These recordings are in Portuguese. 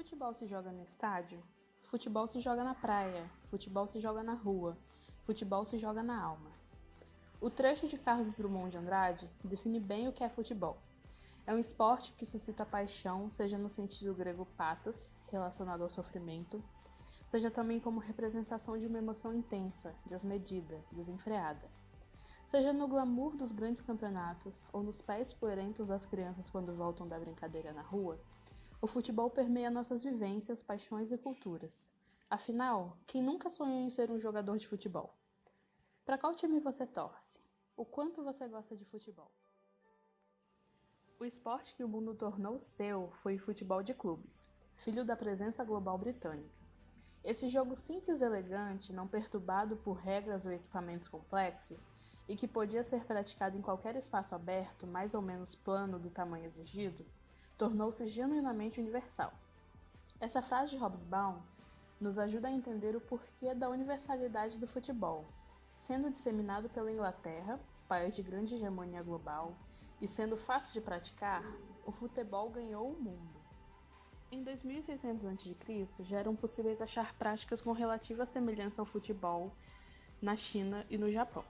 Futebol se joga no estádio? Futebol se joga na praia, futebol se joga na rua, futebol se joga na alma. O trecho de Carlos Drummond de Andrade define bem o que é futebol. É um esporte que suscita paixão, seja no sentido grego pathos, relacionado ao sofrimento, seja também como representação de uma emoção intensa, desmedida, desenfreada. Seja no glamour dos grandes campeonatos ou nos pés poerentos das crianças quando voltam da brincadeira na rua, o futebol permeia nossas vivências, paixões e culturas. Afinal, quem nunca sonhou em ser um jogador de futebol? Para qual time você torce? O quanto você gosta de futebol? O esporte que o mundo tornou seu foi o futebol de clubes, filho da presença global britânica. Esse jogo simples e elegante, não perturbado por regras ou equipamentos complexos, e que podia ser praticado em qualquer espaço aberto, mais ou menos plano do tamanho exigido, tornou-se genuinamente universal. Essa frase de Hobsbawm nos ajuda a entender o porquê da universalidade do futebol, sendo disseminado pela Inglaterra, país de grande hegemonia global, e sendo fácil de praticar, o futebol ganhou o mundo. Em 2600 a.C., já eram possíveis achar práticas com relativa semelhança ao futebol na China e no Japão.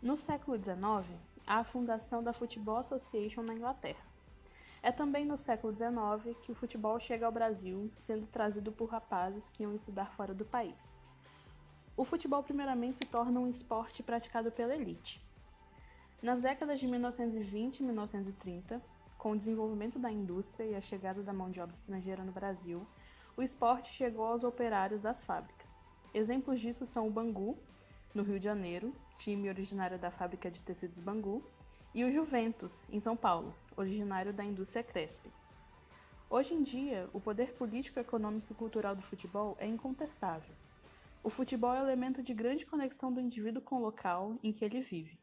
No século XIX, há a fundação da Football Association na Inglaterra. É também no século XIX que o futebol chega ao Brasil, sendo trazido por rapazes que iam estudar fora do país. O futebol primeiramente se torna um esporte praticado pela elite. Nas décadas de 1920 e 1930, com o desenvolvimento da indústria e a chegada da mão de obra estrangeira no Brasil, o esporte chegou aos operários das fábricas. Exemplos disso são o Bangu, no Rio de Janeiro, time originário da fábrica de tecidos Bangu, e o Juventus, em São Paulo, originário da indústria Cresp. Hoje em dia, o poder político, econômico e cultural do futebol é incontestável. O futebol é elemento de grande conexão do indivíduo com o local em que ele vive.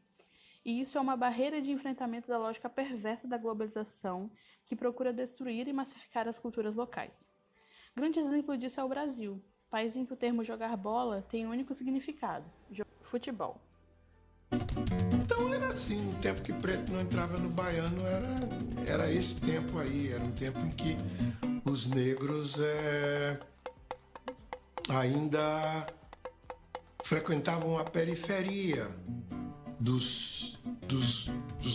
E isso é uma barreira de enfrentamento da lógica perversa da globalização que procura destruir e massificar as culturas locais. Grande exemplo disso é o Brasil, país em que o termo jogar bola tem um único significado: futebol. Então era assim, no tempo que preto não entrava no baiano, era esse tempo aí, era um tempo em que os negros ainda frequentavam a periferia dos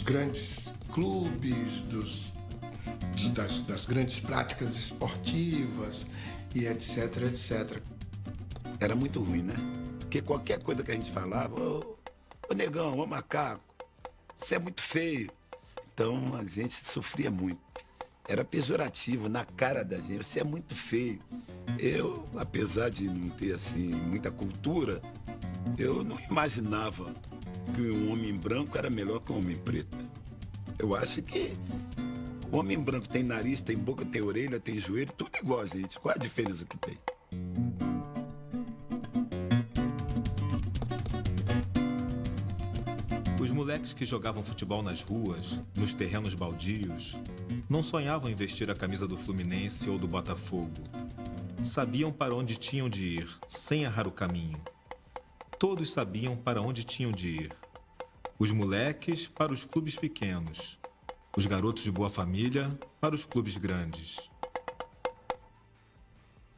grandes clubes, das grandes práticas esportivas e etc, etc. Era muito ruim, né? Porque qualquer coisa que a gente falava, ô negão, ô macaco, você é muito feio. Então a gente sofria muito. Era pejorativo na cara da gente, você é muito feio. Eu, apesar de não ter assim muita cultura, eu não imaginava que um homem branco era melhor que um homem preto. Eu acho que o homem branco tem nariz, tem boca, tem orelha, tem joelho, tudo igual a gente. Qual a diferença que tem? Os moleques que jogavam futebol nas ruas, nos terrenos baldios, não sonhavam em vestir a camisa do Fluminense ou do Botafogo. Sabiam para onde tinham de ir, sem errar o caminho. Todos sabiam para onde tinham de ir. Os moleques para os clubes pequenos. Os garotos de boa família para os clubes grandes.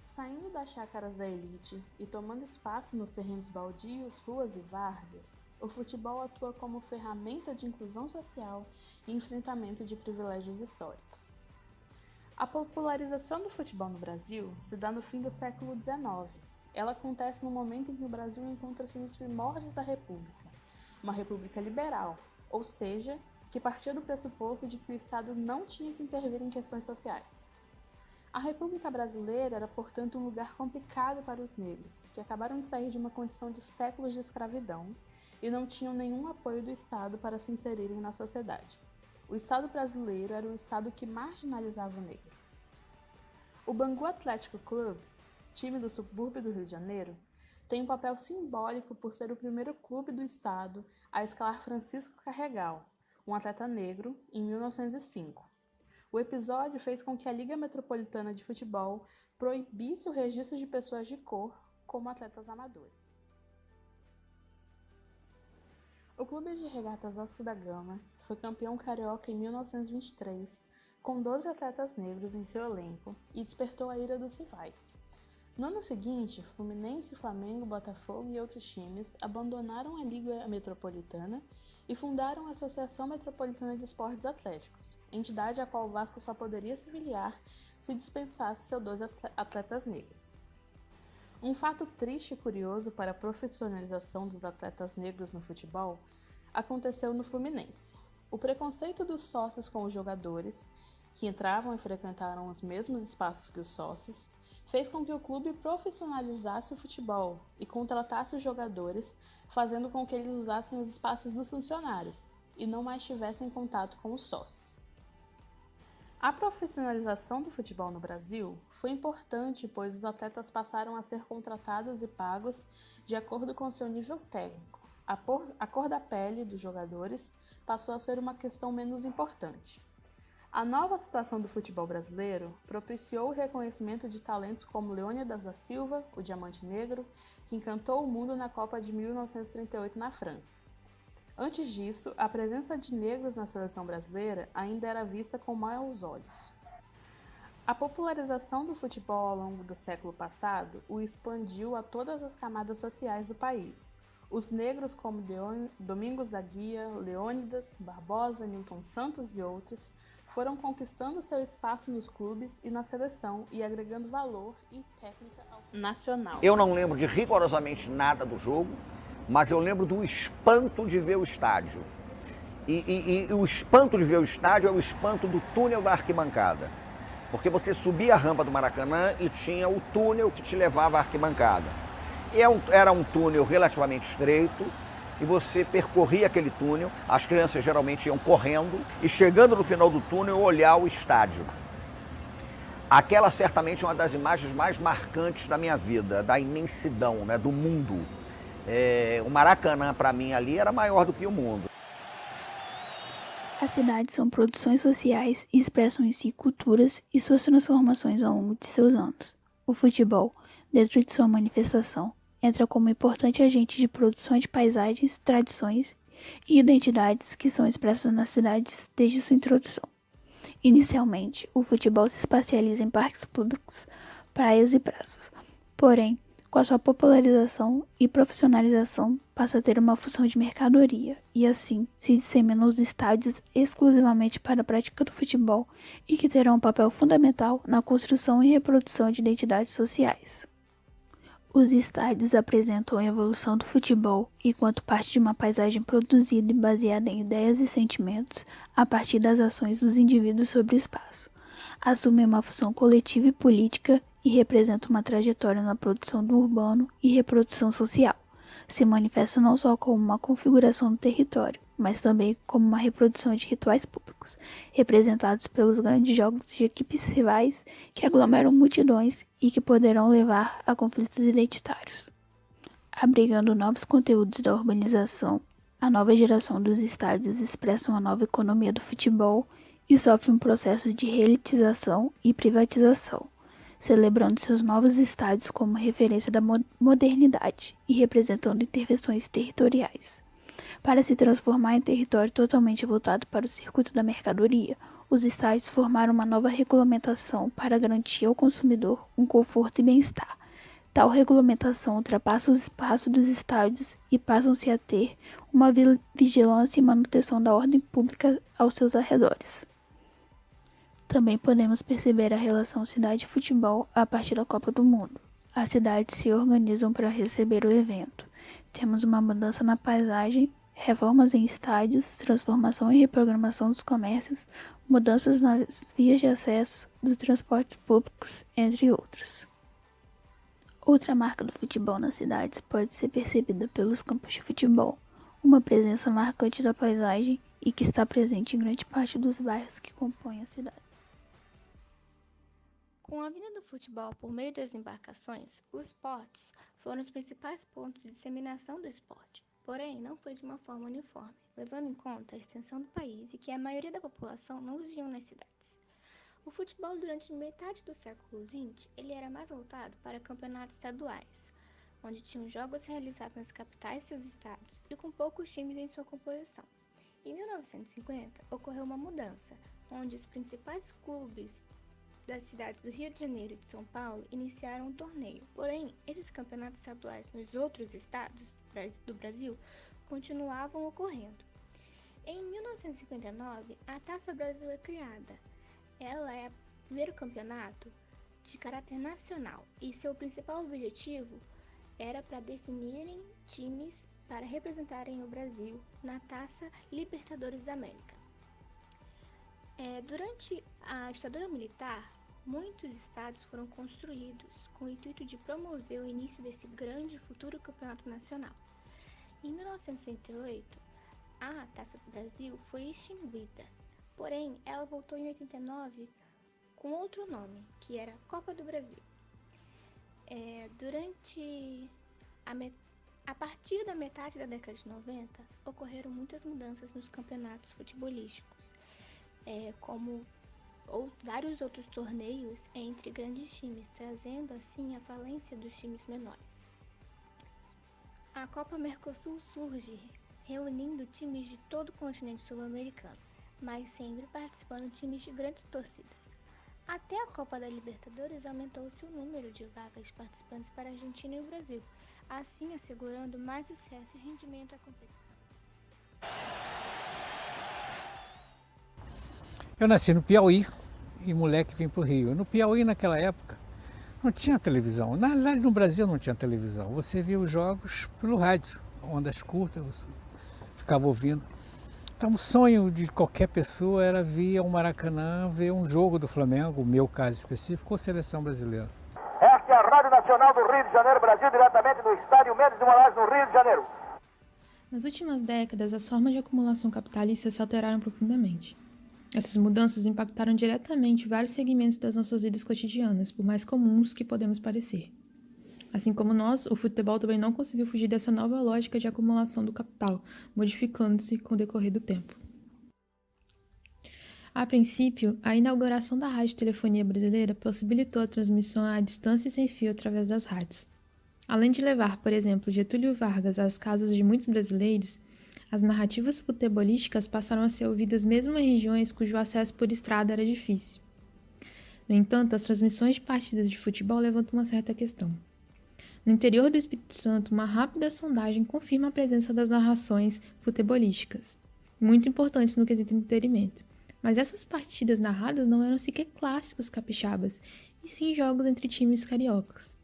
Saindo das chácaras da elite e tomando espaço nos terrenos baldios, ruas e várzeas, o futebol atua como ferramenta de inclusão social e enfrentamento de privilégios históricos. A popularização do futebol no Brasil se dá no fim do século XIX. Ela acontece no momento em que o Brasil encontra-se nos primórdios da República, uma república liberal, ou seja, que partia do pressuposto de que o Estado não tinha que intervir em questões sociais. A República Brasileira era, portanto, um lugar complicado para os negros, que acabaram de sair de uma condição de séculos de escravidão e não tinham nenhum apoio do Estado para se inserirem na sociedade. O Estado brasileiro era um Estado que marginalizava o negro. O Bangu Atlético Clube, time do subúrbio do Rio de Janeiro, tem um papel simbólico por ser o primeiro clube do Estado a escalar Francisco Carregal, um atleta negro, em 1905. O episódio fez com que a Liga Metropolitana de Futebol proibisse o registro de pessoas de cor como atletas amadores. O Clube de Regatas Vasco da Gama foi campeão carioca em 1923, com 12 atletas negros em seu elenco e despertou a ira dos rivais. No ano seguinte, Fluminense, Flamengo, Botafogo e outros times abandonaram a Liga Metropolitana e fundaram a Associação Metropolitana de Esportes Atléticos, entidade a qual o Vasco só poderia se filiar se dispensasse seus 12 atletas negros. Um fato triste e curioso para a profissionalização dos atletas negros no futebol aconteceu no Fluminense. O preconceito dos sócios com os jogadores, que entravam e frequentaram os mesmos espaços que os sócios, fez com que o clube profissionalizasse o futebol e contratasse os jogadores, fazendo com que eles usassem os espaços dos funcionários e não mais tivessem contato com os sócios. A profissionalização do futebol no Brasil foi importante, pois os atletas passaram a ser contratados e pagos de acordo com seu nível técnico. A cor da pele dos jogadores passou a ser uma questão menos importante. A nova situação do futebol brasileiro propiciou o reconhecimento de talentos como Leônidas da Silva, o Diamante Negro, que encantou o mundo na Copa de 1938 na França. Antes disso, a presença de negros na seleção brasileira ainda era vista com maus olhos. A popularização do futebol ao longo do século passado o expandiu a todas as camadas sociais do país. Os negros como Domingos da Guia, Leônidas, Barbosa, Newton Santos e outros foram conquistando seu espaço nos clubes e na seleção e agregando valor e técnica ao nacional. Eu não lembro de rigorosamente nada do jogo, mas eu lembro do espanto de ver o estádio. E o espanto de ver o estádio é o espanto do túnel da arquibancada. Porque você subia a rampa do Maracanã e tinha o túnel que te levava à arquibancada. Era um túnel relativamente estreito e você percorria aquele túnel, as crianças geralmente iam correndo e chegando no final do túnel olhar o estádio. Aquela certamente é uma das imagens mais marcantes da minha vida, da imensidão, né, do mundo. O Maracanã, para mim, ali era maior do que o mundo. As cidades são produções sociais e expressam em si culturas e suas transformações ao longo de seus anos. O futebol, dentro de sua manifestação, entra como importante agente de produção de paisagens, tradições e identidades que são expressas nas cidades desde sua introdução. Inicialmente, o futebol se espacializa em parques públicos, praias e praças. Porém, com a sua popularização e profissionalização, passa a ter uma função de mercadoria e, assim, se dissemina os estádios exclusivamente para a prática do futebol e que terão um papel fundamental na construção e reprodução de identidades sociais. Os estádios apresentam a evolução do futebol enquanto parte de uma paisagem produzida e baseada em ideias e sentimentos a partir das ações dos indivíduos sobre o espaço. Assumem uma função coletiva e política e representam uma trajetória na produção do urbano e reprodução social. Se manifesta não só como uma configuração do território, mas também como uma reprodução de rituais públicos, representados pelos grandes jogos de equipes rivais que aglomeram multidões e que poderão levar a conflitos identitários. Abrigando novos conteúdos da urbanização, a nova geração dos estádios expressa uma nova economia do futebol e sofre um processo de reelitização e privatização, celebrando seus novos estádios como referência da modernidade e representando intervenções territoriais. Para se transformar em território totalmente voltado para o circuito da mercadoria, os estádios formaram uma nova regulamentação para garantir ao consumidor um conforto e bem-estar. Tal regulamentação ultrapassa o espaço dos estádios e passam-se a ter uma vigilância e manutenção da ordem pública aos seus arredores. Também podemos perceber a relação cidade-futebol a partir da Copa do Mundo. As cidades se organizam para receber o evento. Temos uma mudança na paisagem, reformas em estádios, transformação e reprogramação dos comércios, mudanças nas vias de acesso, dos transportes públicos, entre outros. Outra marca do futebol nas cidades pode ser percebida pelos campos de futebol, uma presença marcante da paisagem e que está presente em grande parte dos bairros que compõem as cidades. Com a vinda do futebol por meio das embarcações, os portos foram os principais pontos de disseminação do esporte, porém não foi de uma forma uniforme, levando em conta a extensão do país e que a maioria da população não vivia nas cidades. O futebol durante metade do século XX ele era mais voltado para campeonatos estaduais, onde tinham jogos realizados nas capitais e seus estados e com poucos times em sua composição. Em 1950, ocorreu uma mudança, onde os principais clubes das cidades do Rio de Janeiro e de São Paulo iniciaram um torneio. Porém, esses campeonatos estaduais nos outros estados do Brasil continuavam ocorrendo. Em 1959, a Taça Brasil é criada. Ela é o primeiro campeonato de caráter nacional e seu principal objetivo era para definirem times para representarem o Brasil na Taça Libertadores da América. Durante a ditadura militar, muitos estados foram construídos com o intuito de promover o início desse grande futuro campeonato nacional. Em 1968, a Taça do Brasil foi extinguida, porém ela voltou em 89 com outro nome, que era Copa do Brasil. A partir da metade da década de 90, ocorreram muitas mudanças nos campeonatos futebolísticos, como vários outros torneios entre grandes times, trazendo assim a falência dos times menores. A Copa Mercosul surge, reunindo times de todo o continente sul-americano, mas sempre participando times de grandes torcidas. Até a Copa da Libertadores aumentou-se o número de vagas de participantes para a Argentina e o Brasil, assim assegurando mais sucesso e rendimento à competição. Eu nasci no Piauí e moleque vim para o Rio. No Piauí, naquela época, não tinha televisão. Na verdade, no Brasil não tinha televisão. Você via os jogos pelo rádio, ondas curtas, você ficava ouvindo. Então, o sonho de qualquer pessoa era vir ao Maracanã, ver um jogo do Flamengo, o meu caso específico, com a seleção brasileira. Esta é a Rádio Nacional do Rio de Janeiro, Brasil, diretamente do Estádio Mendes de Moraes, no Rio de Janeiro. Nas últimas décadas, as formas de acumulação capitalista se alteraram profundamente. Essas mudanças impactaram diretamente vários segmentos das nossas vidas cotidianas, por mais comuns que podemos parecer. Assim como nós, o futebol também não conseguiu fugir dessa nova lógica de acumulação do capital, modificando-se com o decorrer do tempo. A princípio, a inauguração da radiotelefonia brasileira possibilitou a transmissão à distância e sem fio através das rádios. Além de levar, por exemplo, Getúlio Vargas às casas de muitos brasileiros, as narrativas futebolísticas passaram a ser ouvidas mesmo em regiões cujo acesso por estrada era difícil. No entanto, as transmissões de partidas de futebol levantam uma certa questão. No interior do Espírito Santo, uma rápida sondagem confirma a presença das narrações futebolísticas, muito importantes no quesito entretenimento. Mas essas partidas narradas não eram sequer clássicos capixabas, e sim jogos entre times cariocas.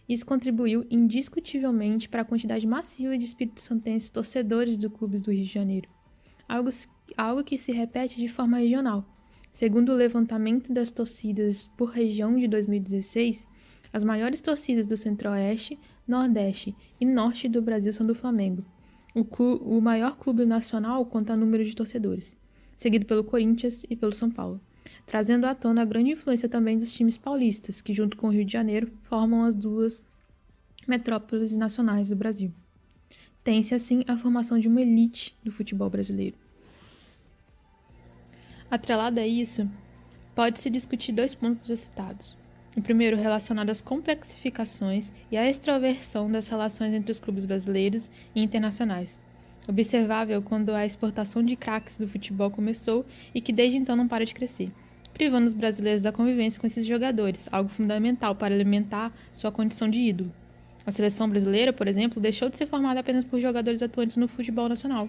Isso contribuiu indiscutivelmente para a quantidade massiva de espírito-santenses torcedores dos clubes do Rio de Janeiro, algo que se repete de forma regional. Segundo o levantamento das torcidas por região de 2016, as maiores torcidas do Centro-Oeste, Nordeste e Norte do Brasil são do Flamengo, o maior clube nacional quanto a número de torcedores, seguido pelo Corinthians e pelo São Paulo, trazendo à tona a grande influência também dos times paulistas, que junto com o Rio de Janeiro formam as duas metrópoles nacionais do Brasil. Tem-se assim a formação de uma elite do futebol brasileiro. Atrelado a isso, pode-se discutir dois pontos já citados. O primeiro relacionado às complexificações e à extroversão das relações entre os clubes brasileiros e internacionais, observável quando a exportação de craques do futebol começou e que desde então não para de crescer, privando os brasileiros da convivência com esses jogadores, algo fundamental para alimentar sua condição de ídolo. A seleção brasileira, por exemplo, deixou de ser formada apenas por jogadores atuantes no futebol nacional,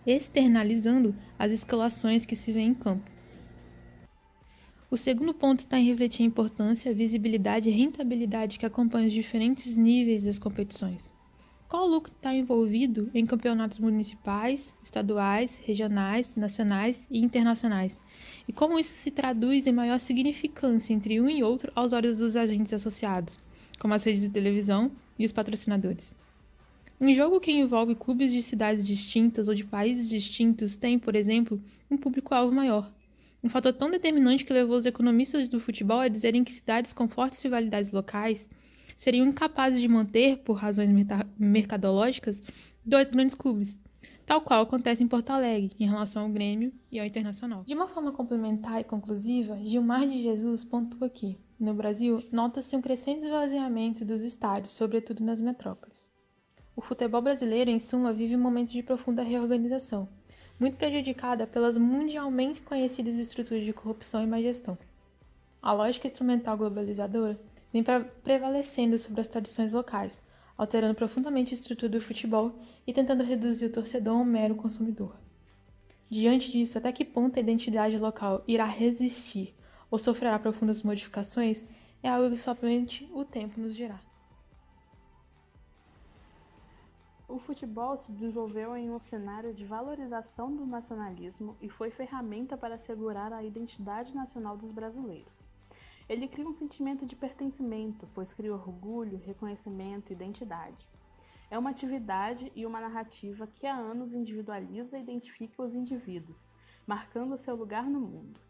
externalizando as escalações que se vêem em campo. O segundo ponto está em refletir a importância, visibilidade e rentabilidade que acompanham os diferentes níveis das competições. Qual o lucro está envolvido em campeonatos municipais, estaduais, regionais, nacionais e internacionais? E como isso se traduz em maior significância entre um e outro aos olhos dos agentes associados, como as redes de televisão e os patrocinadores? Um jogo que envolve clubes de cidades distintas ou de países distintos tem, por exemplo, um público-alvo maior. Um fator tão determinante que levou os economistas do futebol a dizerem que cidades com fortes rivalidades locais seriam incapazes de manter, por razões mercadológicas, dois grandes clubes, tal qual acontece em Porto Alegre, em relação ao Grêmio e ao Internacional. De uma forma complementar e conclusiva, Gilmar de Jesus pontua que, no Brasil, nota-se um crescente esvaziamento dos estádios, sobretudo nas metrópoles. O futebol brasileiro, em suma, vive um momento de profunda reorganização, muito prejudicada pelas mundialmente conhecidas estruturas de corrupção e má gestão. A lógica instrumental globalizadora vem prevalecendo sobre as tradições locais, alterando profundamente a estrutura do futebol e tentando reduzir o torcedor a um mero consumidor. Diante disso, até que ponto a identidade local irá resistir ou sofrerá profundas modificações é algo que somente o tempo nos dirá. O futebol se desenvolveu em um cenário de valorização do nacionalismo e foi ferramenta para assegurar a identidade nacional dos brasileiros. Ele cria um sentimento de pertencimento, pois cria orgulho, reconhecimento e identidade. É uma atividade e uma narrativa que há anos individualiza e identifica os indivíduos, marcando seu lugar no mundo.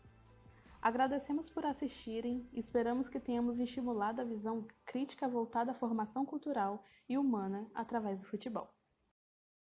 Agradecemos por assistirem e esperamos que tenhamos estimulado a visão crítica voltada à formação cultural e humana através do futebol.